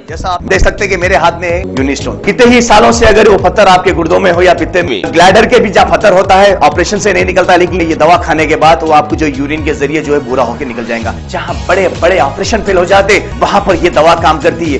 जैसा आप देख सकते हैं कि मेरे हाथ में है यूनिस्टोन। कितने ही सालों से अगर वो पत्थर आपके गुर्दों में हो या पित्ते में, ग्लैडर के भी जहाँ पत्थर होता है ऑपरेशन से नहीं निकलता, लेकिन ये दवा खाने के बाद वो आपको जो यूरिन के जरिए जो है बुरा होकर निकल जाएगा। जहाँ बड़े बड़े ऑपरेशन फेल हो जाते वहां पर ये दवा काम करती है।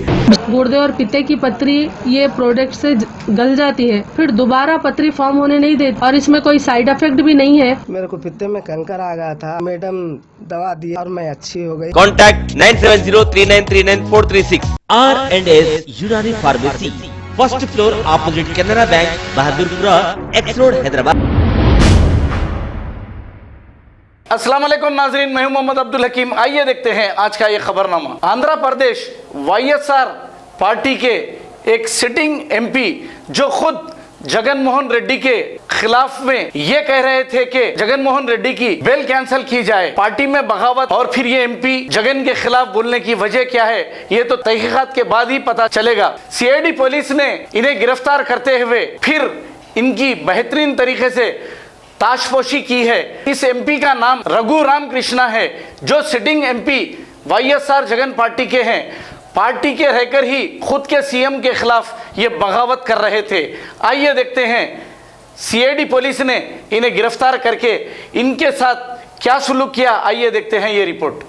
गुर्दे और पित्ते की पथरी ये प्रोडक्ट से गल जाती है, फिर दोबारा पथरी फॉर्म होने नहीं देती और इसमें कोई साइड इफेक्ट भी नहीं है। मेरे को पित्ते में कंकर आ गया था, मैडम दवा दी और मैं अच्छी हो गई। Contact 9703939436 R&S Unani Pharmacy, first floor opposite Canara Bank, Bahadurpura, X Road, Hyderabad. अस्सलाम वालेकुम नाजरीन, मैं हूं मोहम्मद अब्दुल हकीम। आइए देखते हैं आज का ये खबरनामा। आंध्र प्रदेश वाईएसआर पार्टी के एक सिटिंग एमपी जो खुद जगनमोहन रेड्डी के खिलाफ में ये कह रहे थे कि जगनमोहन रेड्डी की बेल कैंसिल की जाए, पार्टी में बगावत, और फिर ये एमपी जगन के खिलाफ बोलने की वजह क्या है ये तो तहकीकात के बाद ही पता चलेगा। सीआईडी पुलिस ने इन्हें गिरफ्तार करते हुए फिर इनकी बेहतरीन तरीके से ताशपोशी की है। इस एमपी का नाम रघु राम कृष्णा है, जो sitting MP YSR Jagan party के हैं। पार्टी के रहकर ही खुद के सीएम के खिलाफ ये बगावत कर रहे थे। आइए देखते हैं सीआईडी पुलिस ने इन्हें गिरफ्तार करके इनके साथ क्या सुलूक किया। आइए देखते हैं ये रिपोर्ट।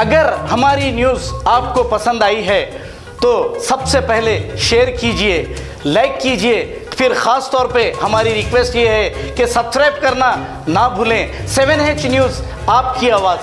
अगर हमारी न्यूज़ आपको पसंद आई है तो सबसे पहले शेयर कीजिए, लाइक कीजिए, फिर ख़ास तौर पे हमारी रिक्वेस्ट ये है कि सब्सक्राइब करना ना भूलें। 7H न्यूज़, आपकी आवाज़।